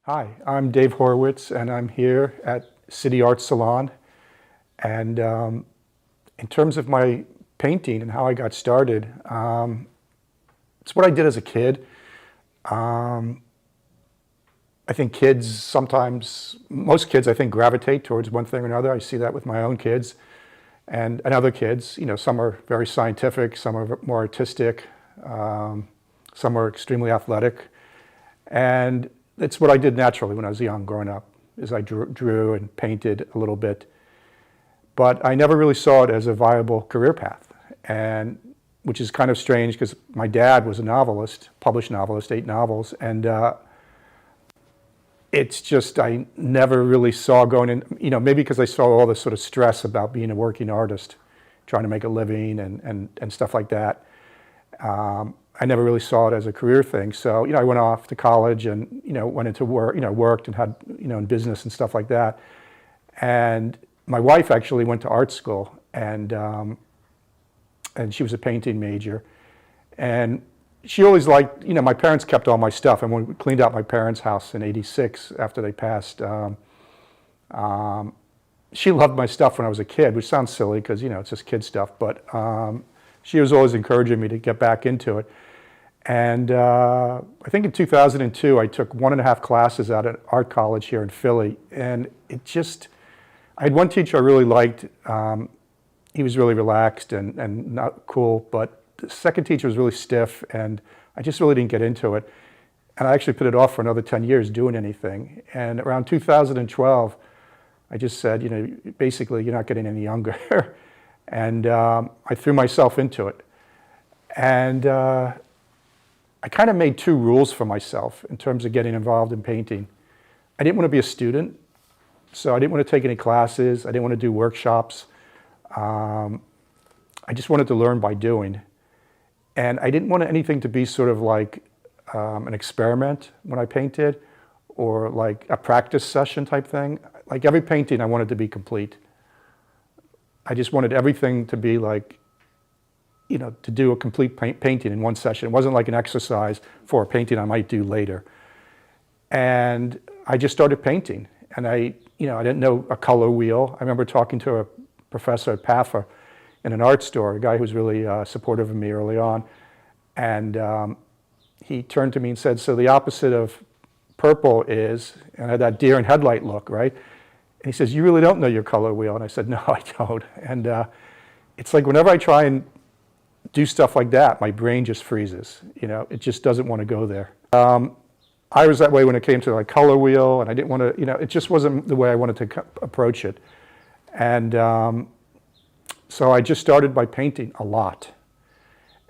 Hi, I'm Dave Horwitz, and I'm here at City Arts Salon. And in terms of my painting and how I got started, it's what I did as a kid. I think kids sometimes, most kids I think gravitate towards one thing or another. I see that with my own kids and other kids. You know, some are very scientific, some are more artistic, some are extremely athletic. And it's what I did naturally when I was young, growing up, is I drew and painted a little bit. But I never really saw it as a viable career path, and which is kind of strange because my dad was a novelist, published novelist, 8 novels, and it's just I never really saw going in, you know, maybe because I saw all this sort of stress about being a working artist, trying to make a living and stuff like that. I never really saw it as a career thing. So, you know, I went off to college and, you know, went into work, you know, worked and had, you know, in business and stuff like that. And my wife actually went to art school, and she was a painting major. And she always liked, you know, my parents kept all my stuff. And when we cleaned out my parents' house in '86 after they passed, she loved my stuff when I was a kid, which sounds silly because, you know, it's just kid stuff. But she was always encouraging me to get back into it. And I think in 2002, I took 1.5 classes out at art college here in Philly. And it just, I had one teacher I really liked. He was really relaxed and not cool, but the second teacher was really stiff, and I just really didn't get into it. And I actually put it off for another 10 years doing anything. And around 2012, I just said, you know, basically, you're not getting any younger. And I threw myself into it. And I kind of made 2 rules for myself in terms of getting involved in painting. I didn't want to be a student, so I didn't want to take any classes. I didn't want to do workshops. I just wanted to learn by doing. And I didn't want anything to be sort of like an experiment when I painted, or like a practice session type thing. Like every painting, I wanted to be complete. I just wanted everything to be like, you know, to do a complete painting in one session. It wasn't like an exercise for a painting I might do later. And I just started painting. And I didn't know a color wheel. I remember talking to a professor at PAFA in an art store, a guy who was really supportive of me early on. And he turned to me and said, so the opposite of purple is, and I had that deer in headlight look, right? And he says, you really don't know your color wheel. And I said, no, I don't. And it's like whenever I try and do stuff like that, my brain just freezes. You know, it just doesn't want to go there. I was that way when it came to like color wheel, and I didn't want to, you know, it just wasn't the way I wanted to approach it. And so I just started by painting a lot.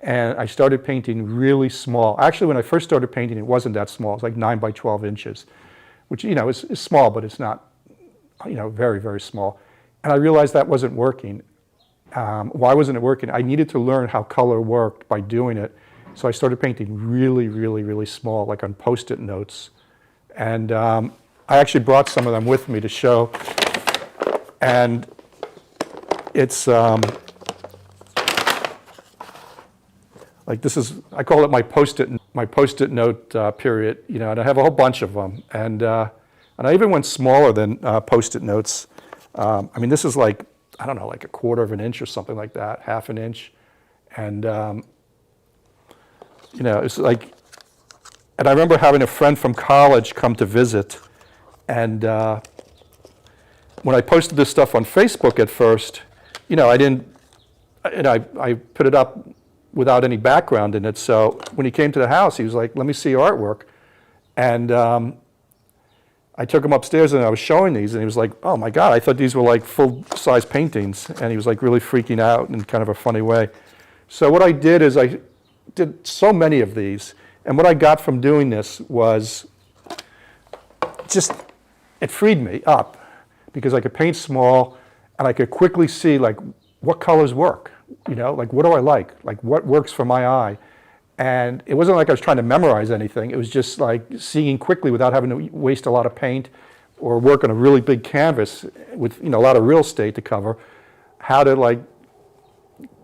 And I started painting really small. Actually, when I first started painting, it wasn't that small. It was like 9 by 12 inches, which, you know, is small, but it's not, you know, very, very small. And I realized that wasn't working. Why wasn't it working? I needed to learn how color worked by doing it. So I started painting really, really, really small, like on Post-it notes. And I actually brought some of them with me to show. And it's like this is, I call it my Post-it note period, you know, and I have a whole bunch of them. And I even went smaller than Post-it notes. I mean, this is like, I don't know, like 1/4 of an inch or something like that, 1/2 an inch. And, you know, it's like, and I remember having a friend from college come to visit. And when I posted this stuff on Facebook at first, you know, I didn't, and I put it up without any background in it. So when he came to the house, he was like, let me see your artwork. And I took him upstairs and I was showing these, and he was like, oh my God, I thought these were like full-size paintings. And he was like really freaking out in kind of a funny way. So what I did is I did so many of these, and what I got from doing this was just, it freed me up because I could paint small and I could quickly see like what colors work, you know, like what do I like what works for my eye. And it wasn't like I was trying to memorize anything. It was just like seeing quickly without having to waste a lot of paint or work on a really big canvas with, you know, a lot of real estate to cover, how to like,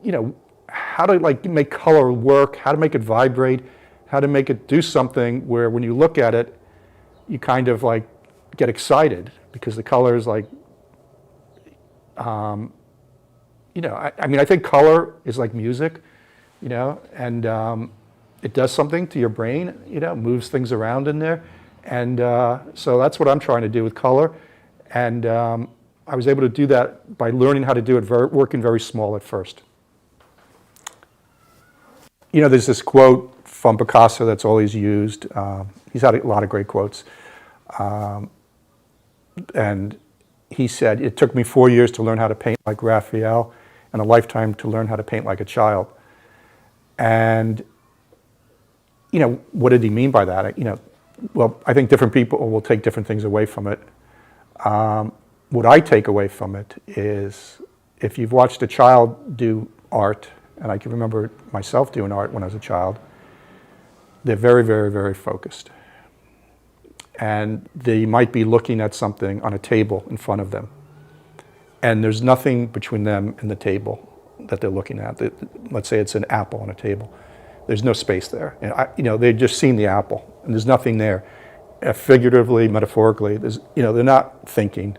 you know, how to like make color work, how to make it vibrate, how to make it do something where when you look at it, you kind of like get excited because the colors like, you know, I mean, I think color is like music, you know, and it does something to your brain, you know, moves things around in there. And so that's what I'm trying to do with color. And I was able to do that by learning how to do it, working very small at first. You know, there's this quote from Picasso that's always used. He's had a lot of great quotes. And he said, "It took me 4 years to learn how to paint like Raphael and a lifetime to learn how to paint like a child." And, you know, what did he mean by that? You know, well, I think different people will take different things away from it. What I take away from it is if you've watched a child do art, and I can remember myself doing art when I was a child, they're very, very, very focused. And they might be looking at something on a table in front of them. And there's nothing between them and the table that they're looking at. Let's say it's an apple on a table. There's no space there. And you know, they've just seen the apple, and there's nothing there. Figuratively, metaphorically, you know, they're not thinking.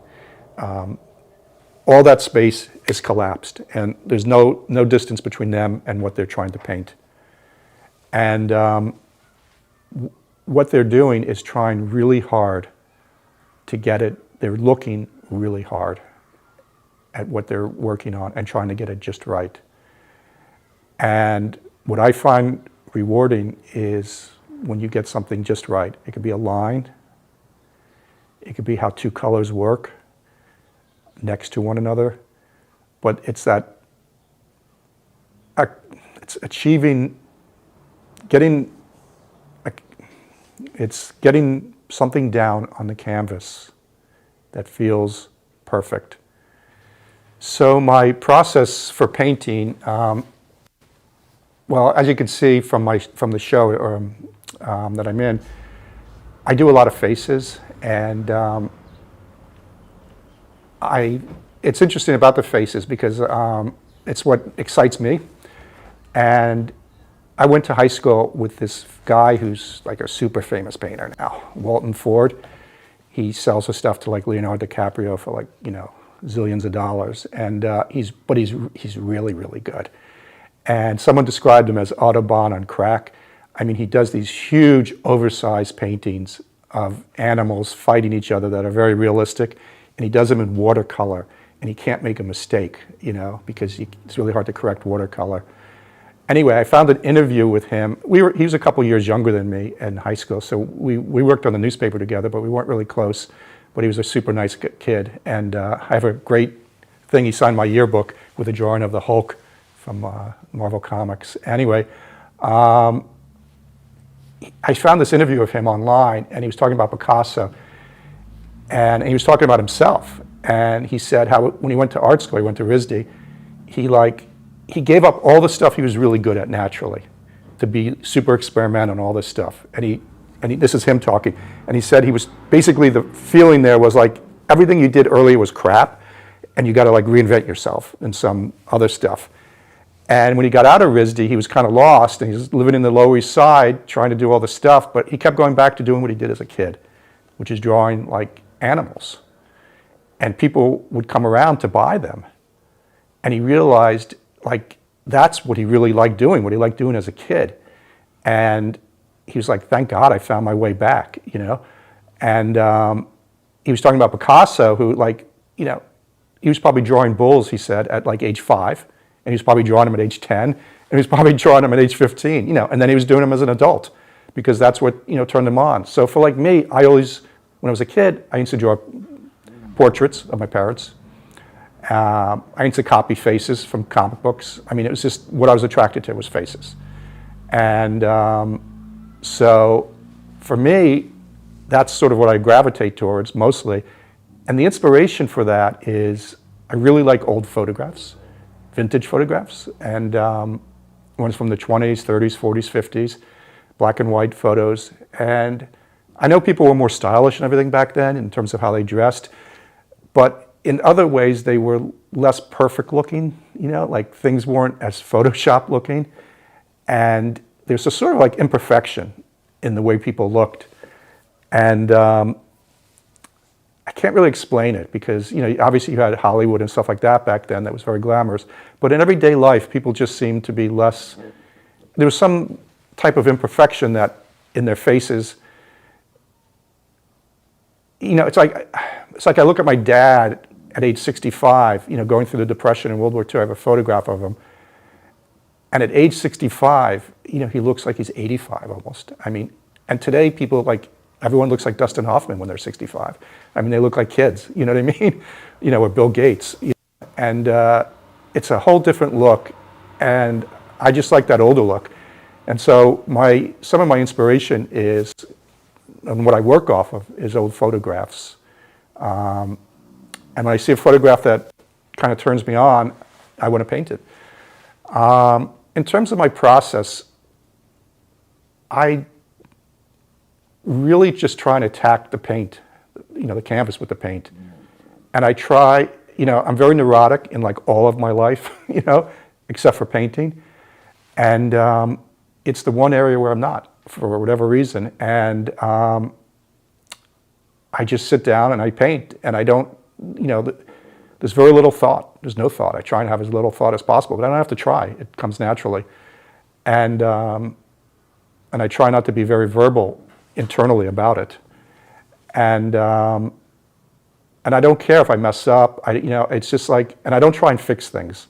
All that space is collapsed, and there's no distance between them and what they're trying to paint. And what they're doing is trying really hard to get it. They're looking really hard at what they're working on and trying to get it just right. And what I find rewarding is when you get something just right. It could be a line. It could be how two colors work next to one another. But it's that, it's achieving, it's getting something down on the canvas that feels perfect. So my process for painting, well, as you can see from the show that I'm in, I do a lot of faces, and it's interesting about the faces because it's what excites me. And I went to high school with this guy who's like a super famous painter now, Walton Ford. He sells his stuff to like Leonardo DiCaprio for like, you know, zillions of dollars, and he's really, really good. And someone described him as Audubon on crack. I mean, he does these huge, oversized paintings of animals fighting each other that are very realistic, and he does them in watercolor, and he can't make a mistake, you know, because it's really hard to correct watercolor. Anyway, I found an interview with him. He was a couple years younger than me in high school, so we worked on the newspaper together, but we weren't really close. But he was a super nice kid, and I have a great thing. He signed my yearbook with a drawing of the Hulk from Marvel Comics. Anyway, I found this interview of him online, and he was talking about Picasso, and he was talking about himself. And he said how when he went to art school, he went to RISD, he gave up all the stuff he was really good at naturally to be super experimental and all this stuff. And this is him talking, and he said he was basically, the feeling there was like everything you did earlier was crap, and you got to like reinvent yourself in some other stuff. And when he got out of RISD, he was kind of lost, and he was living in the Lower East Side trying to do all this stuff, but he kept going back to doing what he did as a kid, which is drawing like animals. And people would come around to buy them. And he realized like that's what he really liked doing, what he liked doing as a kid. And he was like, thank God I found my way back, you know? And he was talking about Picasso, who like, you know, he was probably drawing bulls, he said, at like age 5, and he was probably drawing them at age 10, and he was probably drawing them at age 15, you know, and then he was doing them as an adult because that's what, you know, turned him on. So for like me, I always, when I was a kid, I used to draw portraits of my parents. I used to copy faces from comic books. I mean, it was just what I was attracted to was faces. And so for me, that's sort of what I gravitate towards mostly. And the inspiration for that is I really like old photographs, vintage photographs, and ones from the 20s, 30s, 40s, 50s, black and white photos. And I know people were more stylish and everything back then in terms of how they dressed, but in other ways they were less perfect looking, you know, like things weren't as Photoshop looking. And there's a sort of like imperfection in the way people looked. And I can't really explain it because, obviously you had Hollywood and stuff like that back then that was very glamorous. But in everyday life, people just seemed to be less, there was some type of imperfection that in their faces. It's like I look at my dad at age 65, going through the Depression and World War II. I have a photograph of him. And at age 65, he looks like he's 85 almost. I mean, and today people everyone looks like Dustin Hoffman when they're 65. I mean, they look like kids, you know what I mean? Or Bill Gates. And it's a whole different look. And I just like that older look. And so some of my inspiration is, and what I work off of, is old photographs. And when I see a photograph that kind of turns me on, I want to paint it. In terms of my process, I really just try and attack the paint, the canvas with the paint. And I try, I'm very neurotic in all of my life, except for painting. And it's the one area where I'm not, for whatever reason. And I just sit down and I paint, and I don't, there's very little thought. There's no thought. I try and have as little thought as possible, but I don't have to try. It comes naturally. And I try not to be very verbal internally about it. And I don't care if I mess up. It's just and I don't try and fix things.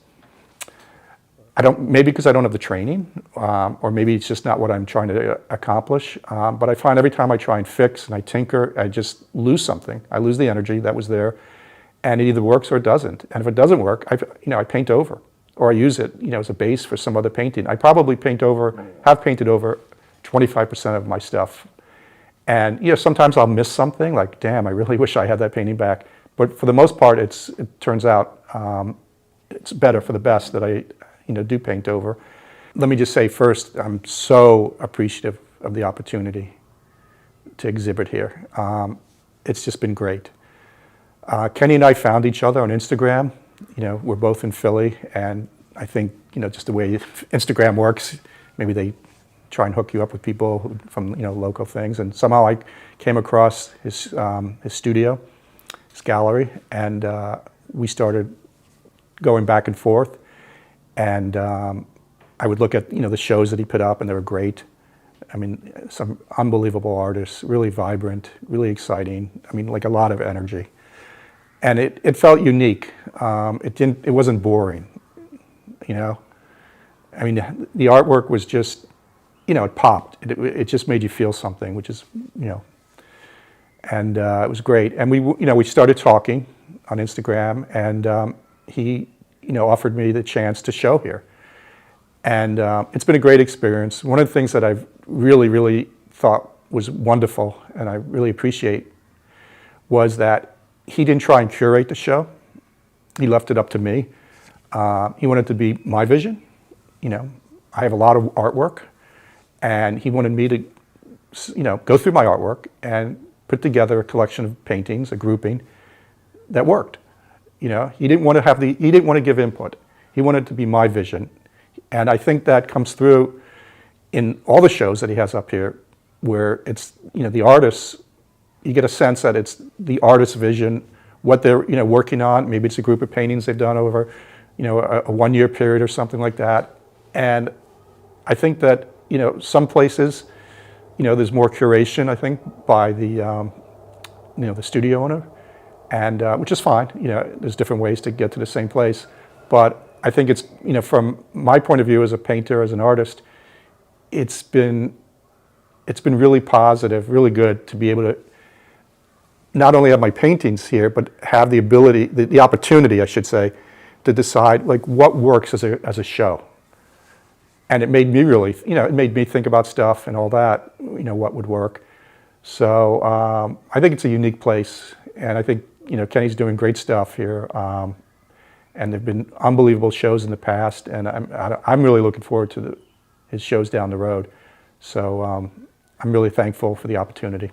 Maybe because I don't have the training, or maybe it's just not what I'm trying to accomplish. But I find every time I try and fix and I tinker, I just lose something. I lose the energy that was there, and it either works or it doesn't. And if it doesn't work, I paint over, or I use it, as a base for some other painting. I probably have painted over 25% of my stuff. And sometimes I'll miss something, damn, I really wish I had that painting back. But for the most part, it turns out it's better for the best that I do paint over. Let me just say first, I'm so appreciative of the opportunity to exhibit here. It's just been great. Kenny and I found each other on Instagram. We're both in Philly, and I think, just the way Instagram works, maybe they try and hook you up with people from, local things. And somehow I came across his studio, his gallery, and we started going back and forth. And I would look at, the shows that he put up, and they were great. I mean, some unbelievable artists, really vibrant, really exciting. I mean, a lot of energy. And it felt unique. It wasn't boring, I mean, the artwork was just, it popped. It just made you feel something, which is, and it was great. And we started talking on Instagram, and he, offered me the chance to show here. And it's been a great experience. One of the things that I've really, really thought was wonderful, and I really appreciate, was that he didn't try and curate the show. He left it up to me. He wanted it to be my vision. I have a lot of artwork, and he wanted me to, go through my artwork and put together a collection of paintings, a grouping that worked. He didn't want to give input. He wanted it to be my vision. And I think that comes through in all the shows that he has up here, where it's, the artists, you get a sense that it's the artist's vision, what they're, working on. Maybe it's a group of paintings they've done over, a 1 year period or something like that. And I think that, some places, there's more curation, I think, by the, the studio owner, and which is fine. There's different ways to get to the same place. But I think it's, from my point of view as a painter, as an artist, it's been really positive, really good to be able to not only have my paintings here, but have the ability, the opportunity, I should say, to decide what works as a show. And it made me really, it made me think about stuff and all that, what would work. So I think it's a unique place, and I think, Kenny's doing great stuff here. And there've been unbelievable shows in the past, and I'm really looking forward to his shows down the road. So I'm really thankful for the opportunity.